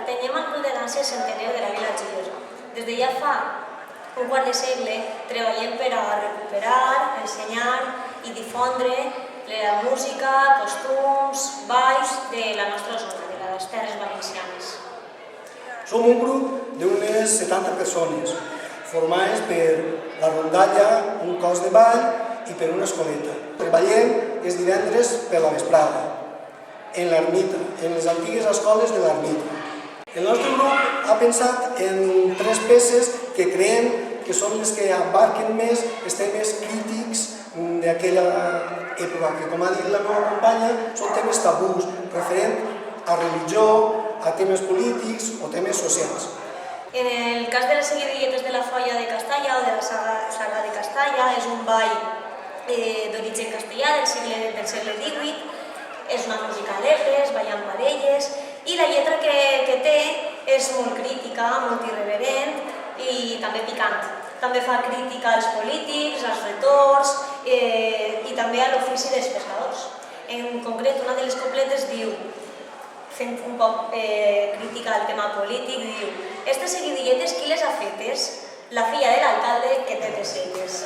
pertanyem al grup de danses Centener de la Vila Joiosa. Des de ja fa un quart de segle treballem per a recuperar, ensenyar i difondre la música, costums, balls de la nostra zona, de les Terres Valencianes. Som un grup d'unes 70 persones, formades per la rondalla, un cos de ball i per una escoleta. Treballem els divendres per la vesprada, en l'ermita, en les antigues escoles de l'ermita. El nostre grup ha pensat en 3 peces que creiem que són les que abarquen més els temes crítics d'aquella època, que com ha dit la meva companya, són temes tabús, referent a religió, a temes polítics o temes socials. En el cas de les seguidilletes de la Folla de Castalla o de la Saga de Castalla, és un ball d'origen castellà del segle XVIII, és una música alegre, es balla en parelles, i la lletra que té és molt crítica, molt irreverent i també picant. També fa crítica als polítics, als retors i també a l'ofici dels pescadors. En concret, una de les copletes diu, fent un poc crítica al tema polític, diu: «Estes seguidilletes qui les ha fetes? La filla de l'alcalde que té de elles».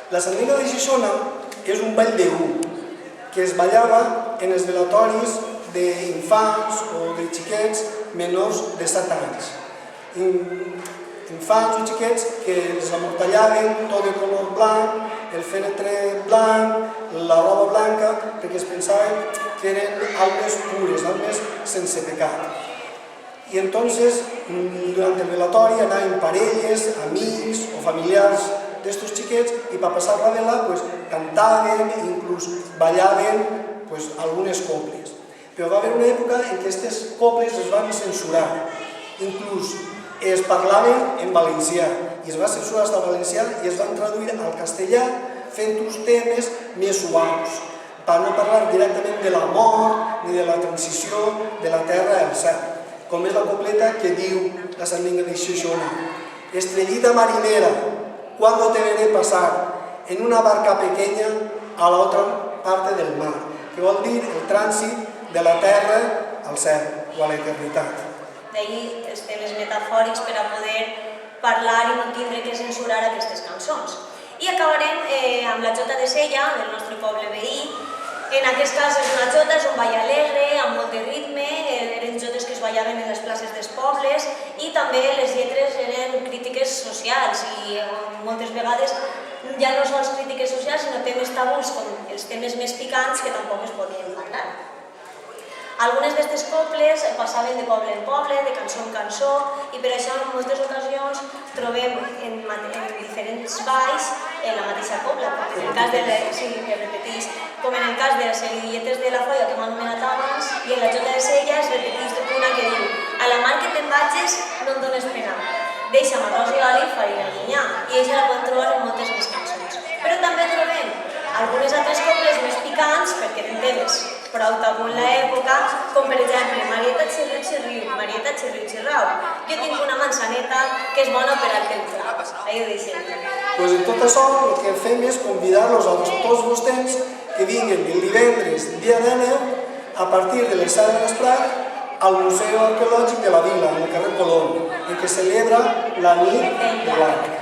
La sardina de Xixona és un ball d'U que es ballava en els velatoris d'infants o de xiquets menors de 7 anys. Infants o xiquets que els amortallaven tot de color blanc, el fènetre blanc, la roba blanca, perquè es pensaven que eren almes pures, almes sense pecat. I entonces, durant el velatori anaven parelles, amics o familiars d'estos xiquets i per passar la vela cantaven i inclús ballaven algunes coples. Però va haver una època en què aquestes coples es van censurar, inclús es parlaven en valencià i es va censurar el valencià i es van traduir al castellà fent uns temes més suaus, per no parlar directament de la mort ni de la transició de la terra al cel, com és la copleta que diu la sardina de Xixona: «Estrellita marinera, ¿cuándo te veré pasar en una barca pequeña a la otra parte del mar?», que vol dir el trànsit de la terra al cel o a l'eternitat. D'ahir els temes metafòrics per a poder parlar i no tindre que censurar aquestes cançons. I acabarem amb la Jota de Sella, del nostre poble veí. En aquest cas és una jota, és un ball alegre, amb molt de ritme, eren jotes que es ballaven en les places dels pobles i també les lletres eren crítiques socials i moltes vegades ja no sols crítiques socials sinó temes tabús com els temes més picants que tampoc es podien parlar. Algunes d'aquestes coples passaven de poble en poble, de cançó en cançó, i per això en moltes ocasions trobem en diferents balls la mateixa copla, com en el cas de les seguidilletes de la Folla que hem anomenat abans, i en la Jota de Sella es repeteix de una que diu: «A la mar que te'n vagis no em dones pena, deixa'm arròs i oli i farina i llinyà», i això la podem trobar en moltes més cançons. Però també trobem algunes altres coples més picants, perquè eren temes prou tabú en l'època, com per exemple «Marieta xirriu xirriu, Marieta xirriu xirrau, jo tinc una manzaneta que és bona per al teu trau». Ahí ho deixem. En tot això el que fem és convidar-los a tots vostès que vinguin el divendres, dia 19, a partir de les 7 de l'Esprat, al Museu Arqueològic de la Vila, en el carrer Colón, en què celebra la nit de l'art.